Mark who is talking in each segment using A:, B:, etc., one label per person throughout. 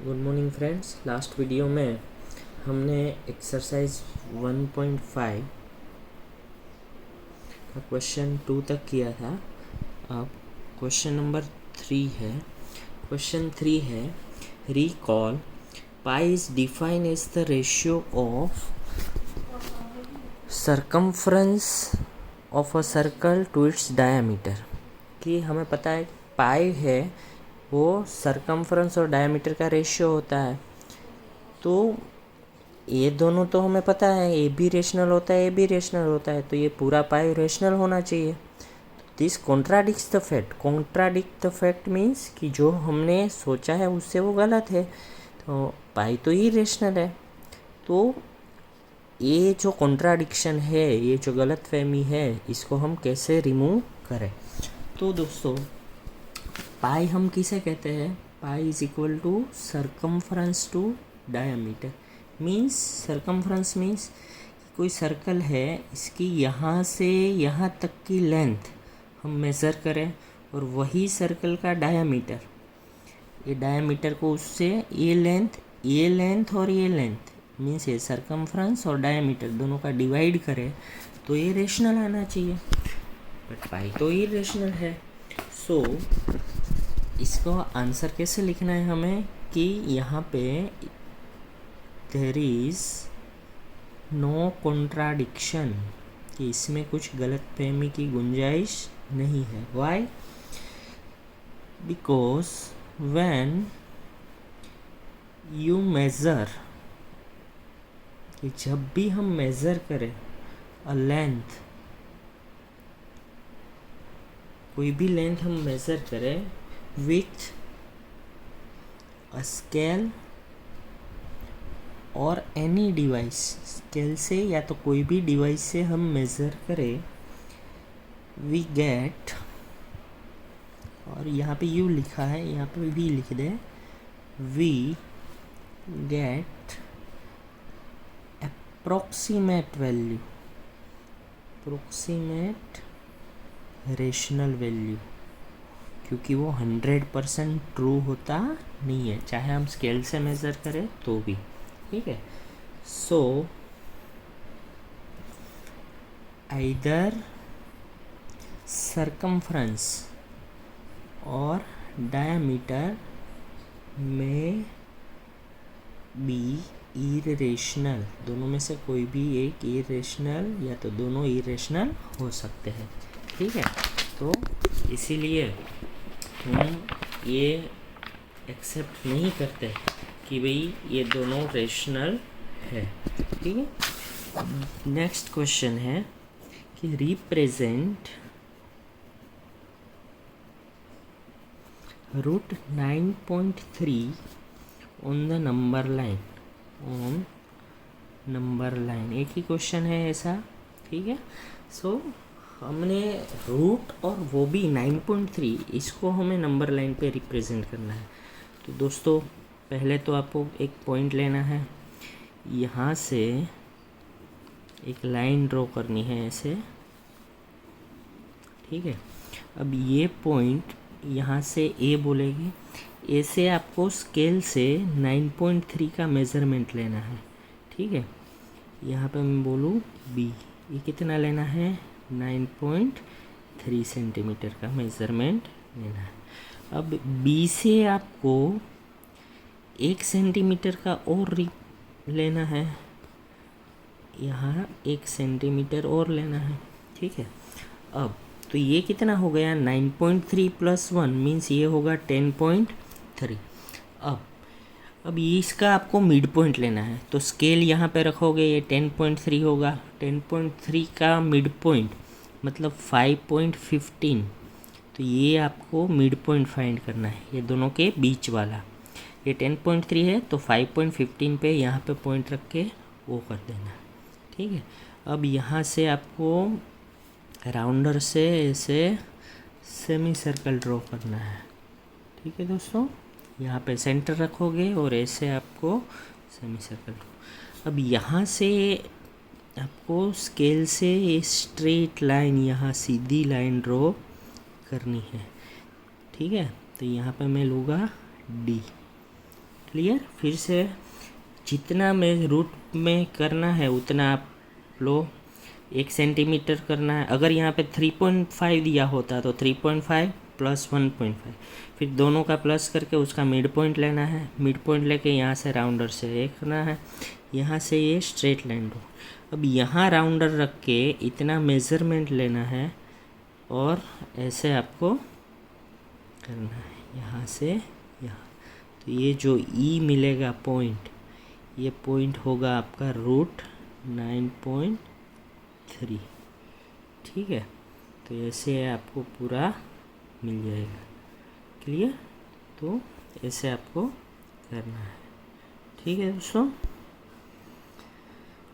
A: Good morning friends. Last video में हमने exercise 1.5 का क्वेश्चन 2 तक किया था। अब क्वेश्चन नंबर 3 है। क्वेश्चन 3 है, recall pi is define as the ratio of circumference of a circle to its diameter. कि हमें पता है पाई है वो सरकमफ्रेंस और डायमीटर का रेशियो होता है। तो ये दोनों तो हमें पता है, ए भी रेशनल होता है, ए भी रेशनल होता है, तो ये पूरा पाई रेशनल होना चाहिए। This contradicts the fact. Contradict the fact means कि जो हमने सोचा है उससे वो गलत है, तो पाई तो ही रेशनल है। तो ये जो कॉन्ट्राडिक्शन है, ये जो गलत फहमी है, इसको हम कैसे रिमूव करें। तो दोस्तों, पाई हम किसे कहते हैं? Pi is equal to circumference to diameter. Means circumference means कोई सर्कल है, इसकी यहाँ से यहाँ तक की लेंथ हम मेज़र करें और वही सर्कल का डायमीटर, ये डायमीटर को उससे ये लेंथ और ये लेंथ मीन्स ये सरकमफ्रेंस और डायमीटर दोनों का डिवाइड करें तो ये रेशनल आना चाहिए। बट पाई तो ये रेशनल है। सो इसको आंसर कैसे लिखना है हमें कि यहाँ पे देयर इज नो कॉन्ट्राडिक्शन, कि इसमें कुछ गलत फहमी की गुंजाइश नहीं है। Why? Because when you measure, कि जब भी हम मेज़र करें अ लेंथ, कोई भी लेंथ हम मेज़र करें विथ अ स्केल और एनी डिवाइस, स्केल से या तो कोई भी डिवाइस से हम मेज़र करें, वी गेट, और यहाँ पे यू लिखा है, यहाँ पे भी लिख दे, we get approximate value, approximate rational value, क्योंकि वो 100% ट्रू होता नहीं है, चाहे हम स्केल से मेज़र करें तो भी। ठीक है। सो आइदर सरकमफ्रेंस और डायमीटर में बी इरेशनल, दोनों में से कोई भी एक इरेशनल या तो दोनों इरेशनल हो सकते हैं। ठीक है। तो इसीलिए हम ये एक्सेप्ट नहीं करते कि भाई ये दोनों रेशनल है। ठीक है। नेक्स्ट क्वेश्चन है कि represent root 9.3 on the number line, on number line. एक ही क्वेश्चन है ऐसा। ठीक है। सो हमने रूट और वो भी 9.3, इसको हमें नंबर लाइन पे रिप्रेजेंट करना है। तो दोस्तों, पहले तो आपको एक पॉइंट लेना है, यहाँ से एक लाइन ड्रॉ करनी है ऐसे। ठीक है। अब ये पॉइंट यहाँ से ए बोलेगी, ए से आपको स्केल से 9.3 का मेज़रमेंट लेना है। ठीक है। यहाँ पे मैं बोलूँ बी, ये कितना लेना है? 9.3 सेंटीमीटर का मेज़रमेंट लेना है। अब बी से आपको 1 सेंटीमीटर का और लेना है, यहाँ 1 सेंटीमीटर और लेना है। ठीक है। अब तो ये कितना हो गया? 9.3 + 1 मीन्स ये होगा 10.3। अब इसका आपको मिड पॉइंट लेना है, तो स्केल यहाँ पे रखोगे, ये 10.3 होगा। 10.3 का मिड पॉइंट मतलब 5.15, तो ये आपको मिड पॉइंट फाइंड करना है, ये दोनों के बीच वाला। ये 10.3 है तो 5.15 पे यहाँ पे पॉइंट रख के वो कर देना। ठीक है। अब यहाँ से आपको राउंडर से ऐसे सेमी सर्कल ड्रॉ करना है। ठीक है दोस्तों, यहाँ पे सेंटर रखोगे और ऐसे आपको सेमी सर्कल। अब यहाँ से आपको स्केल से ये स्ट्रेट लाइन, यहाँ सीधी लाइन ड्रॉ करनी है। ठीक है। तो यहाँ पे मैं लूँगा डी। क्लियर। फिर से जितना में रूट में करना है उतना आप लो, 1 सेंटीमीटर करना है। अगर यहाँ पे 3.5 दिया होता तो 3.5 प्लस 1.5, फिर दोनों का प्लस करके उसका मिड पॉइंट लेना है। मिड पॉइंट लेके यहाँ से राउंडर से ये करना है, यहाँ से ये स्ट्रेट लाइन लो। अब यहाँ राउंडर रख के इतना मेज़रमेंट लेना है और ऐसे आपको करना है यहाँ से यहाँ। तो ये जो ई मिलेगा पॉइंट, ये पॉइंट होगा आपका √9.3, ठीक है। तो ऐसे आपको पूरा मिल जाएगा, क्लियर। तो ऐसे आपको करना है, ठीक है दोस्तों।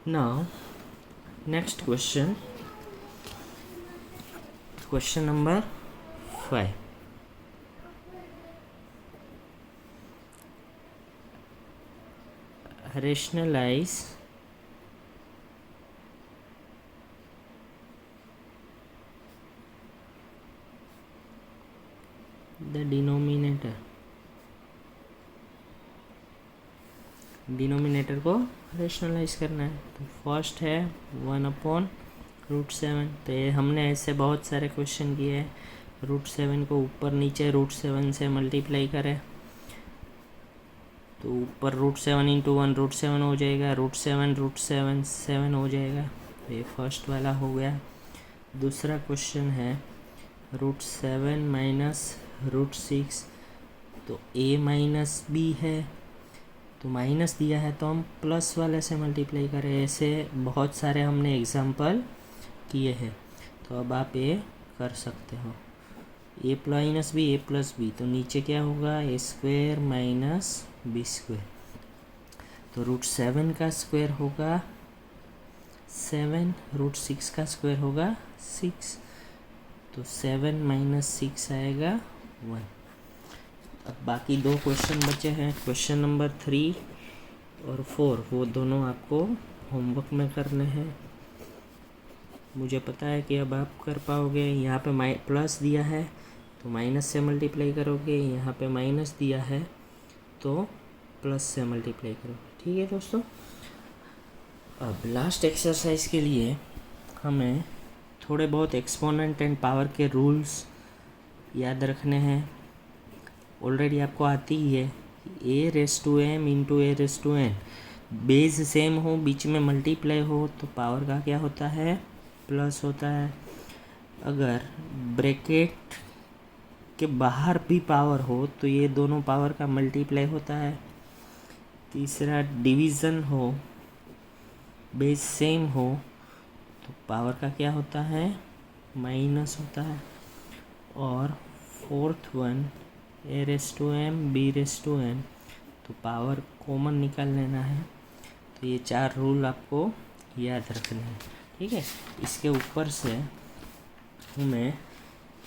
A: Now next question, question number 5। Rationalize the denominator। Denominator को रेशनलाइज करना है। तो फर्स्ट है 1/√7। तो ये हमने ऐसे बहुत सारे क्वेश्चन किए हैं। √7 को ऊपर नीचे √7 से मल्टीप्लाई करें तो ऊपर √7 × 1 √7 हो जाएगा, √7 7 हो जाएगा। तो ये फर्स्ट वाला हो गया। दूसरा क्वेश्चन है √7 - √6। तो a माइनस बी है, तो माइनस दिया है तो हम प्लस वाले से मल्टीप्लाई करें। ऐसे बहुत सारे हमने एग्जांपल किए हैं, तो अब आप ये कर सकते हो। a minus B, a plus B, तो नीचे क्या होगा, a² - b²। तो √7 का स्क्वायर होगा 7, √6 का स्क्वायर होगा 6। तो 7 - 6 आएगा 1। अब बाकी दो क्वेश्चन बचे हैं, क्वेश्चन नंबर 3 और 4, वो दोनों आपको होमवर्क में करने हैं। मुझे पता है कि अब आप कर पाओगे। यहाँ पे प्लस दिया है तो माइनस से मल्टीप्लाई करोगे, यहाँ पे माइनस दिया है तो प्लस से मल्टीप्लाई करोगे, ठीक है दोस्तों। अब लास्ट एक्सरसाइज के लिए हमें थोड़े बहुत एक्सपोनेंट एंड पावर के रूल्स याद रखने हैं। ऑलरेडी आपको आती ही है, a⁻m × a⁻n। बेस सेम हो, बीच में मल्टीप्लाई हो तो पावर का क्या होता है, प्लस होता है। अगर ब्रैकेट के बाहर भी पावर हो तो ये दोनों पावर का मल्टीप्लाई होता है। तीसरा डिवीज़न हो, बेस सेम हो तो पावर का क्या होता है, माइनस होता है। और फोर्थ वन a⁻m b⁻n, तो पावर कॉमन निकाल लेना है। तो ये 4 रूल आपको याद रखने हैं, ठीक है। इसके ऊपर से हमें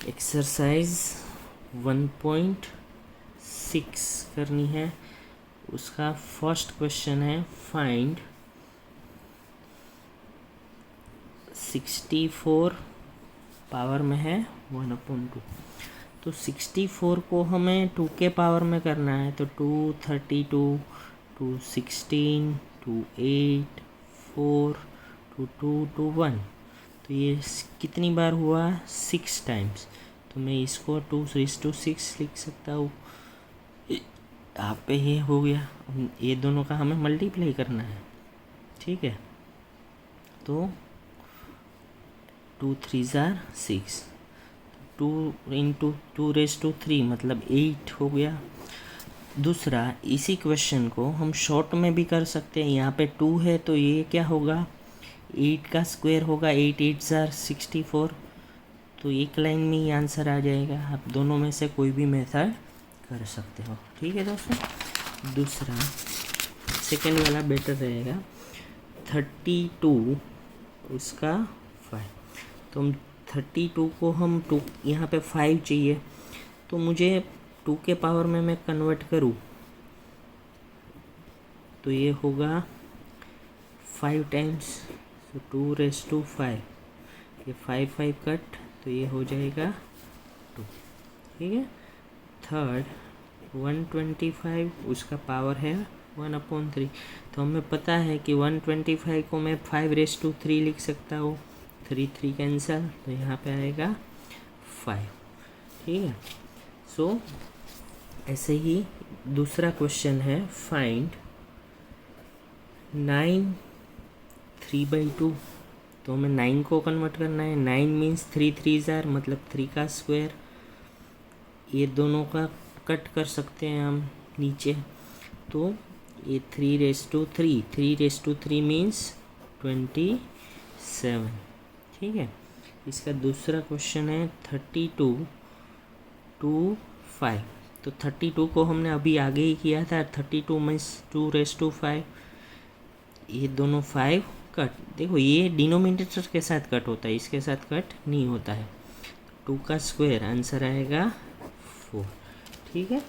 A: एक्सरसाइज 1.6 करनी है। उसका फर्स्ट क्वेश्चन है फाइंड 64 पावर में है 1/2। तो 64 को हमें 2 के पावर में करना है। तो 2 32, 2 16, 2 8, 4, 2 2, 2 1। तो ये कितनी बार हुआ, 6 टाइम्स। तो मैं इसको 2:6 लिख सकता हूँ। यहाँ पे ये हो गया। ये दोनों का हमें मल्टीप्लाई करना है, ठीक है। तो 2 3 6, 2 × 2⁻³ मतलब 8 हो गया। दूसरा, इसी क्वेश्चन को हम शॉर्ट में भी कर सकते हैं। यहाँ पे 2 है तो ये क्या होगा, 8 का स्क्वायर होगा, 8 8 64। तो एक लाइन में ही आंसर आ जाएगा। आप दोनों में से कोई भी मेथड कर सकते हो, ठीक है दोस्तों। दूसरा, सेकंड वाला बेटर रहेगा। 32 उसका 5। तो हम 32 को हम 2, यहाँ पे 5 चाहिए तो मुझे 2 के पावर में मैं कन्वर्ट करूँ तो ये होगा 5 टाइम्स। तो 2⁻5, ये 5 5 कट तो ये हो जाएगा 2, ठीक है। थर्ड, 125 उसका पावर है 1/3। तो हमें पता है कि 125 को मैं 5⁻³ लिख सकता हूँ। 3 कैंसल, तो यहाँ पे आएगा 5। ठीक है। सो ऐसे ही दूसरा क्वेश्चन है, फाइंड 9 3/2। तो हमें 9 को कन्वर्ट करना है। 9 मीन्स 3 3 जार मतलब 3 का स्क्वायर। ये दोनों का कट कर सकते हैं हम नीचे, तो ये 3⁻³ मीन्स 27। ठीक है। इसका दूसरा क्वेश्चन है 32 to 5। तो 32 को हमने अभी आगे ही किया था। 32 मीन्स 2⁻5। ये दोनों 5 कट, देखो ये डिनोमिनेटर के साथ कट होता है, इसके साथ कट नहीं होता है। 2 का स्क्वायर, आंसर आएगा 4। ठीक है।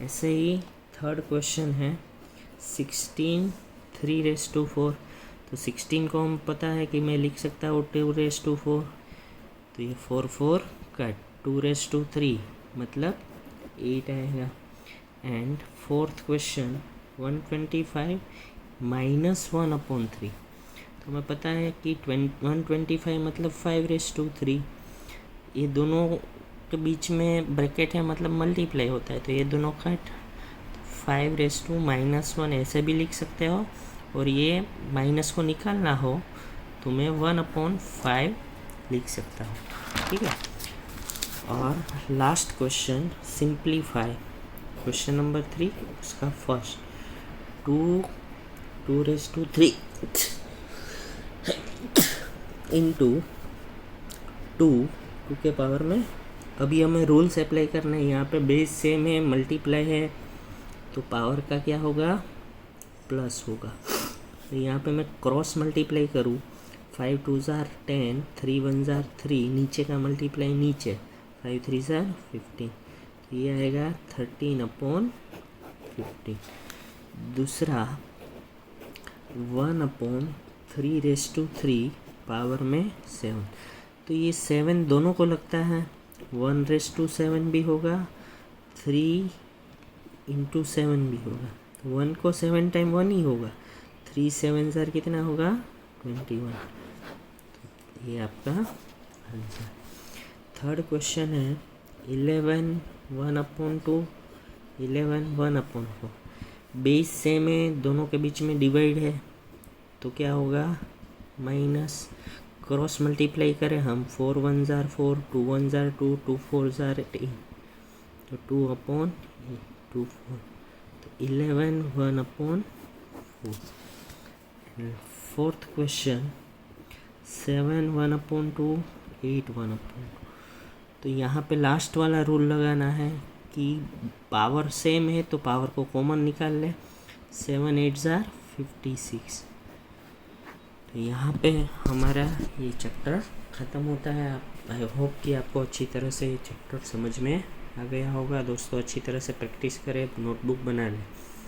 A: ऐसे ही थर्ड क्वेश्चन है 16 3⁻4। तो 16 को हम पता है कि मैं लिख सकता हूँ 2⁻4। तो ये 4 कट, 2⁻3 मतलब 8 आएगा। And fourth question 125 minus 1/3। तो हमें पता है कि 125 मतलब 5⁻3। ये दोनों के बीच में ब्रैकेट है मतलब मल्टीप्लाई होता है, तो ये दोनों कट। 5⁻⁻1 ऐसे भी लिख सकते हो, और ये माइनस को निकालना हो तो मैं 1/5 लिख सकता हूँ। ठीक है। और last question, simplify question number 3, उसका फर्स्ट 2⁻3 इंटू 2 के पावर में। अभी हमें रूल्स अप्लाई करना है। यहाँ पे बेस सेम है, मल्टीप्लाई है, तो पावर का क्या होगा, प्लस होगा। तो यहाँ पे मैं क्रॉस मल्टीप्लाई करूँ, 5 2 जार 10, 3 1 जार 3, नीचे का मल्टीप्लाई नीचे, 5 3 जार 15। तो ये आएगा 13/15। दूसरा 1/3⁻³ पावर में 7। तो ये 7 दोनों को लगता है, 1⁻7 भी होगा, 3 × 7 भी होगा। तो 1 को 7 टाइम 1 ही होगा। 3 7 जार कितना होगा, 21। तो ये आपका आंसर। थर्ड क्वेश्चन है 11 1/2, 11 1/4। बेस सेम है, दोनों के बीच में डिवाइड है, तो क्या होगा, माइनस। क्रॉस मल्टीप्लाई करें हम, 4 1 जार 4, 2 1 जार 2, 2 4 जार 8, तो 2/2 4। तो 11 1/4। Fourth question 7 1/2, 8 1/2। तो यहाँ पे लास्ट वाला रूल लगाना है कि पावर सेम है तो पावर को कॉमन निकाल ले। 7 8 जार 56। तो यहाँ पे हमारा ये चैप्टर ख़त्म होता है। आई होप कि आपको अच्छी तरह से ये चैप्टर समझ में आ गया होगा। दोस्तों अच्छी तरह से प्रैक्टिस करें, नोटबुक बना लें।